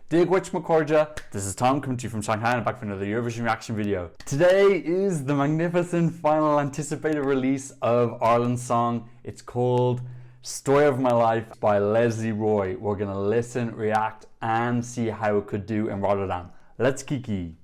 Dig Witch McCordia, this is Tom coming to you from Shanghai and back for another Eurovision reaction video. Today is the magnificent final anticipated release of Ireland's song. It's called Story of My Life by Lesley Roy. We're going to listen, react and see how it could do in Rotterdam. Let's kiki.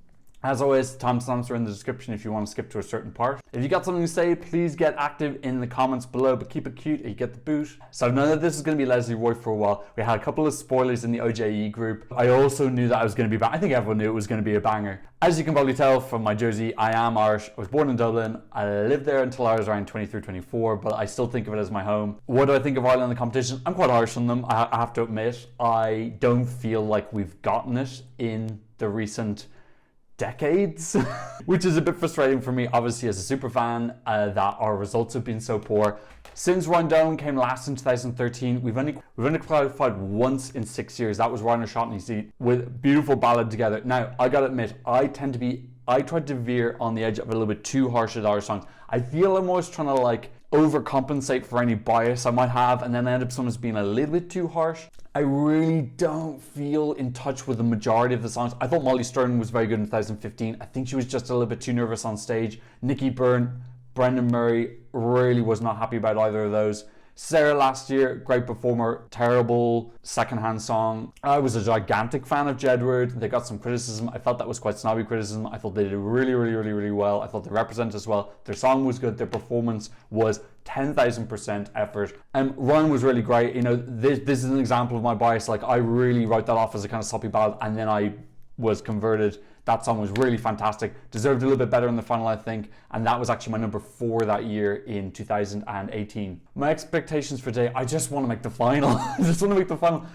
As always, timestamps are in the description if you want to skip to a certain part. If you got something to say, please get active in the comments below, but keep it cute and you get the boot. So I've known that this is going to be Lesley Roy for a while. We had a couple of spoilers in the OJE group. I also knew that I was going to be I think everyone knew it was going to be a banger. As you can probably tell from my jersey, I am Irish. I was born in Dublin. I lived there until I was around 23, 24, but I still think of it as my home. What do I think of Ireland in the competition? I'm quite harsh on them, I have to admit. I don't feel like we've gotten it in the recent decades, which is a bit frustrating for me, obviously, as a super fan, that our results have been so poor. Since Rundown came last in 2013, we've only qualified once in 6 years. That was Ryan Shot and Seat with Beautiful Ballad Together. Now, I gotta admit, I tried to veer on the edge of a little bit too harsh at our songs. I feel I'm always trying to like overcompensate for any bias I might have, and then I end up sometimes being a little bit too harsh. I really don't feel in touch with the majority of the songs. I thought Molly Stern was very good in 2015. I think she was just a little bit too nervous on stage. Nikki Byrne, Brendan Murray, really was not happy about either of those. Sarah last year, great performer, terrible secondhand song. I was a gigantic fan of Jedward. They got some criticism. I felt that was quite snobby criticism. I thought they did really well. I thought they represented us well. Their song was good. Their performance was 10,000% effort. Ryan was really great. You know, this is an example of my bias. Like, I really wrote that off as a kind of sloppy ballad, and then I was converted. That song was really fantastic. Deserved a little bit better in the final, I think. And that was actually my number 4 that year in 2018. My expectations for today, I just want to make the final. I just want to make the final.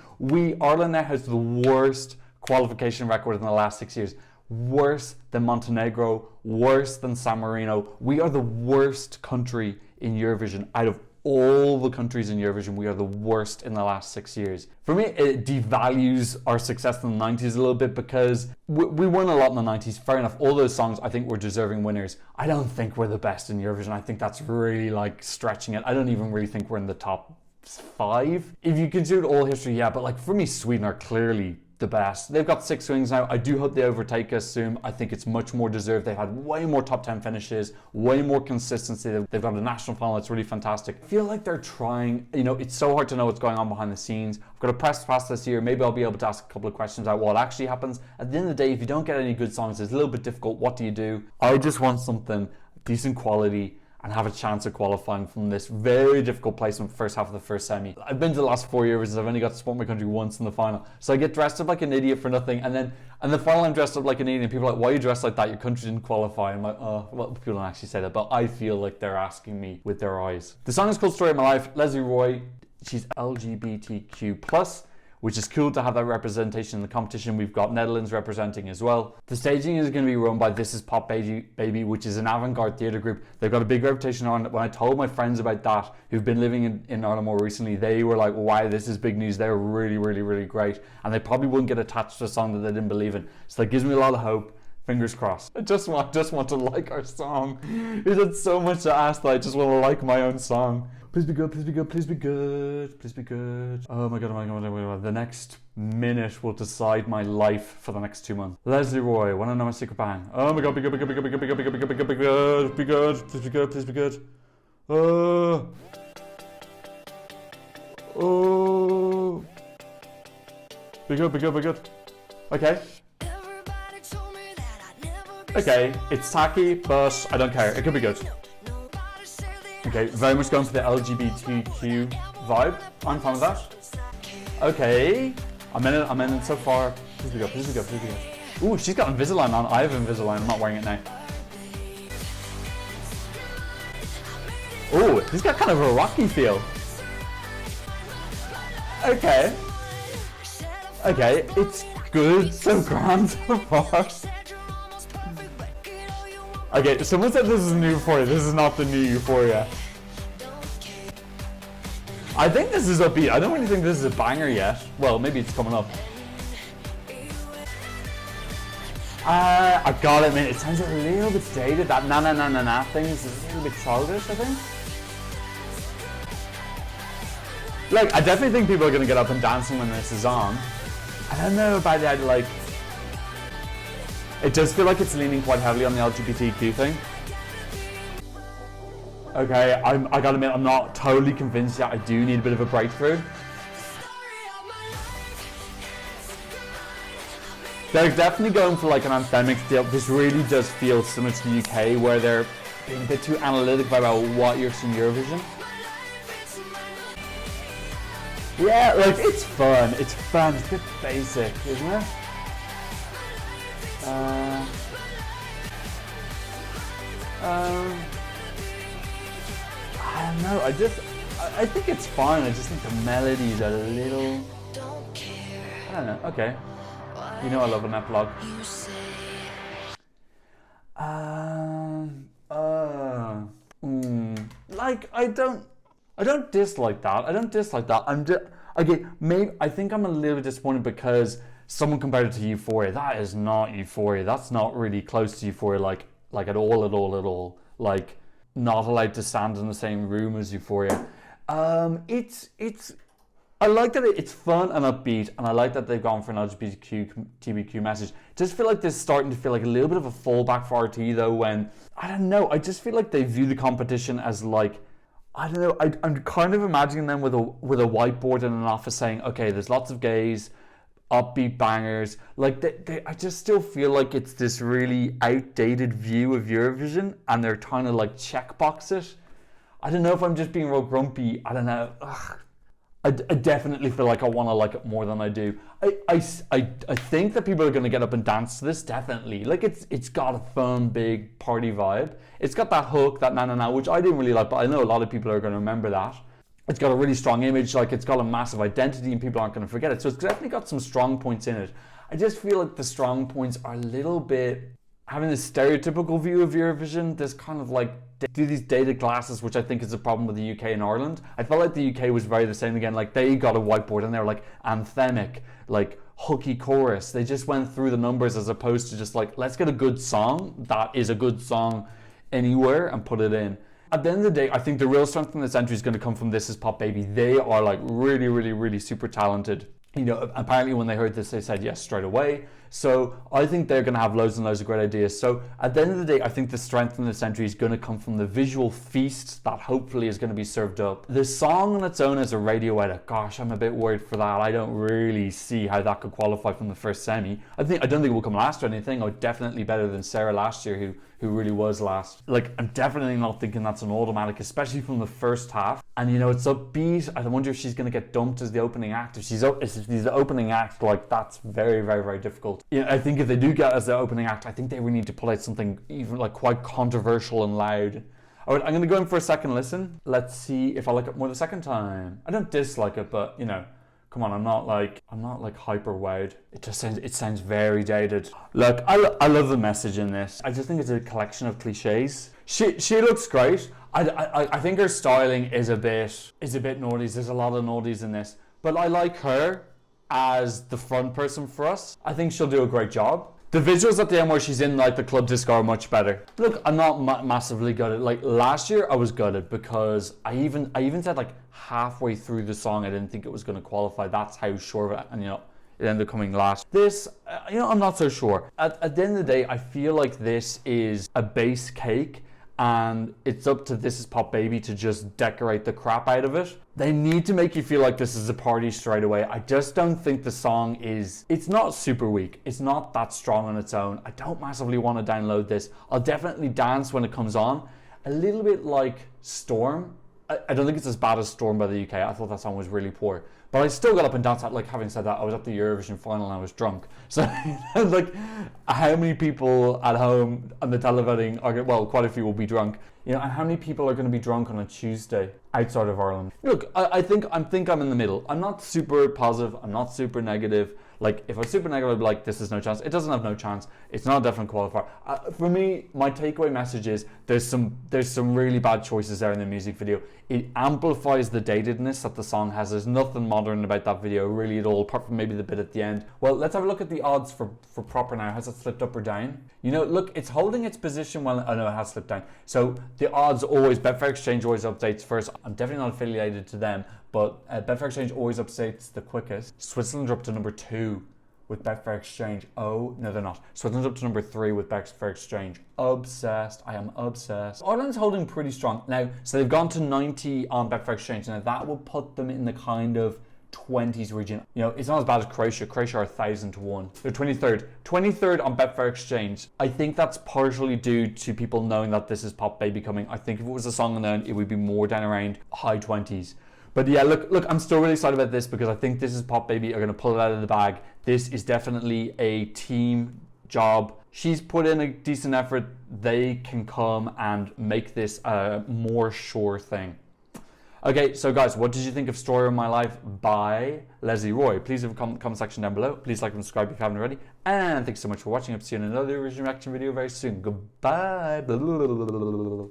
Ireland now has the worst qualification record in the last 6 years. Worse than Montenegro, worse than San Marino. We are the worst country in Eurovision. Out of all the countries in Eurovision, we are the worst in the last 6 years. For me, it devalues our success in the 90s a little bit, because we won a lot in the 90s. Fair enough, all those songs I think were deserving winners. I don't think we're the best in Eurovision. I think that's really like stretching it. I don't even really think we're in the top 5. If you consider all history, yeah, but like for me, Sweden are clearly the best. They've got 6 wins now. I do hope they overtake us soon. I think it's much more deserved. They've had way more top 10 finishes, way more consistency. They've got a national final that's really fantastic. I feel like they're trying, you know, it's so hard to know what's going on behind the scenes. I've got a press pass this year. Maybe I'll be able to ask a couple of questions about what actually happens. At the end of the day, if you don't get any good songs, it's a little bit difficult. What do you do? I just want something decent quality and have a chance of qualifying from this very difficult placement first half of the first semi. I've been to the last 4 years, I've only got to support my country once in the final. So I get dressed up like an idiot for nothing, and then the final I'm dressed up like an idiot, and people are like, why are you dressed like that? Your country didn't qualify. I'm like, oh, well, people don't actually say that, but I feel like they're asking me with their eyes. The song is called Story of My Life. Lesley Roy, she's LGBTQ+. Which is cool to have that representation in the competition. We've got Netherlands representing as well. The staging is going to be run by This Is Pop Baby, which is an avant-garde theatre group. They've got a big reputation on it. When I told my friends about that, who've been living in Ireland more recently, they were like, wow, this is big news. They're really great. And they probably wouldn't get attached to a song that they didn't believe in. So that gives me a lot of hope. Fingers crossed. I just want to like our song. It's so much to ask that I just want to like my own song. Please be good, please be good, please be good, please be good. Oh my god, oh my god, oh my god. The next minute will decide my life for the next 2 months. Lesley Roy, wanna know my secret bang? Oh my god, be good, be good, be good, be good, be good, be good, be good, be good, be good, be good, please be good, please be good. Oh. Be good, be good, be good. Okay. Okay, it's tacky, but I don't care. It could be good. Okay, very much going for the LGBTQ vibe. I'm fine with that. Okay, I'm in it so far. Please be good, please be good, please be good. Ooh, she's got Invisalign on. I have Invisalign, I'm not wearing it now. Ooh, he's got kind of a rocky feel. Okay. Okay, it's good, so grand so far. Okay, someone said this is new Euphoria. This is not the new Euphoria. I think this is upbeat. I don't really think this is a banger yet. Well, maybe it's coming up. I gotta admit, it sounds a little bit dated. That na na na na na thing is a little bit childish, I think. Like, I definitely think people are gonna get up and dancing when this is on. I don't know about that, like, it does feel like it's leaning quite heavily on the LGBTQ thing. Okay, I gotta admit, I'm not totally convinced yet. I do need a bit of a breakthrough. They're definitely going for like an anthemic deal. This really does feel similar to the UK, where they're being a bit too analytic about what you're seeing Eurovision. Yeah, like, it's fun. It's fun. It's a bit basic, isn't it? I don't know. I think it's fine. I just think the melodies are a little. I don't know. Okay. You know I love an epilogue. Like, I don't dislike that. I don't dislike that. Okay, maybe I think I'm a little bit disappointed because someone compared it to Euphoria. That is not Euphoria. That's not really close to Euphoria, like at all. Like, not allowed to stand in the same room as Euphoria. I like that it's fun and upbeat, and I like that they've gone for an LGBTQ message. I just feel like this is starting to feel like a little bit of a fallback for RT though, when, I don't know, I just feel like they view the competition as like, I don't know, I'm kind of imagining them with a whiteboard in an office saying, okay, there's lots of gays, upbeat bangers. Like, I just still feel like it's this really outdated view of Eurovision, and they're trying to like checkbox it. I don't know if I'm just being real grumpy. I don't know. Ugh. I definitely feel like I want to like it more than I do. I think that people are going to get up and dance to this, definitely. Like, it's got a fun, big party vibe. It's got that hook, that na na na, which I didn't really like, but I know a lot of people are going to remember that. It's got a really strong image, like, it's got a massive identity, and people aren't going to forget it. So it's definitely got some strong points in it. I just feel like the strong points are a little bit having this stereotypical view of Eurovision, this kind of like do these dated glasses, which I think is a problem with the UK and Ireland. I felt like the UK was very the same again. Like, they got a whiteboard and they were like anthemic, like hooky chorus. They just went through the numbers as opposed to just like, let's get a good song that is a good song anywhere and put it in. At the end of the day, I think the real strength in this entry is going to come from This Is Pop Baby. They are like really, really, really super talented. You know, apparently when they heard this, they said yes straight away. So I think they're going to have loads and loads of great ideas. So at the end of the day, I think the strength in this entry is going to come from the visual feast that hopefully is going to be served up. The song on its own is a radio edit. Gosh, I'm a bit worried for that. I don't really see how that could qualify from the first semi. I don't think it will come last or anything. Oh, definitely better than Sarah last year, who really was last. Like, I'm definitely not thinking that's an automatic, especially from the first half. And you know, it's upbeat. I wonder if she's going to get dumped as the opening act. If she's the opening act, like, that's very, very, very difficult. Yeah, I think if they do get as the opening act, I think they really need to pull out something even like quite controversial and loud. All right, I'm going to go in for a second listen. Let's see if I like it more the second time. I don't dislike it, but you know, come on, I'm not like hyper wowed. It sounds very dated. Look, I love the message in this. I just think it's a collection of cliches. She looks great. I think her styling is a bit naughties. There's a lot of naughties in this, but I like her as the front person for us. I think she'll do a great job. The visuals at the end where she's in like the club disco are much better. Look, I'm not massively gutted. Like last year I was gutted because I even said like halfway through the song I didn't think it was going to qualify. That's how sure of it, and you know, it ended up coming last. This, you know, I'm not so sure. At the end of the day, I feel like this is a base cake, and it's up to This Is Pop Baby to just decorate the crap out of it. They need to make you feel like this is a party straight away. I just don't think the song it's not super weak. It's not that strong on its own. I don't massively want to download this. I'll definitely dance when it comes on. A little bit like Storm. I don't think it's as bad as Storm by the UK. I thought that song was really poor. But I still got up and danced. Like, having said that, I was at the Eurovision final and I was drunk. So, like, how many people at home on the televoting are, well, quite a few will be drunk. You know, and how many people are going to be drunk on a Tuesday outside of Ireland? Look, I think I'm in the middle. I'm not super positive. I'm not super negative. Like, if I was super negative, I'd be like, this is no chance. It doesn't have no chance. It's not a definite qualifier. For me, my takeaway message is there's some really bad choices there in the music video. It amplifies the datedness that the song has. There's nothing modern about that video really at all, apart from maybe the bit at the end. Well, let's have a look at the odds for proper now. Has it slipped up or down? You know, look, it's holding its position well. Oh no, it has slipped down. So the odds always, Betfair Exchange always updates first. I'm definitely not affiliated to them, but Betfair Exchange always updates the quickest. Switzerland are up to number 2. with Betfair Exchange. Oh, no, they're not. Switzerland's up to number 3 with Betfair Exchange. Obsessed. I am obsessed. Ireland's holding pretty strong. Now, so they've gone to 90 on Betfair Exchange. Now, that will put them in the kind of 20s region. You know, it's not as bad as Croatia. Croatia are 1,000 to 1. They're 23rd. 23rd on Betfair Exchange. I think that's partially due to people knowing that this is Pop Baby coming. I think if it was a song unknown, it would be more down around high 20s. But yeah, look, I'm still really excited about this because I think This Is Pop Baby are going to pull it out of the bag. This is definitely a team job. She's put in a decent effort. They can come and make this a more sure thing. Okay, so guys, what did you think of Story of My Life by Lesley Roy? Please leave a comment section down below. Please like and subscribe if you haven't already. And thanks so much for watching. I'll see you in another Eurovision reaction video very soon. Goodbye.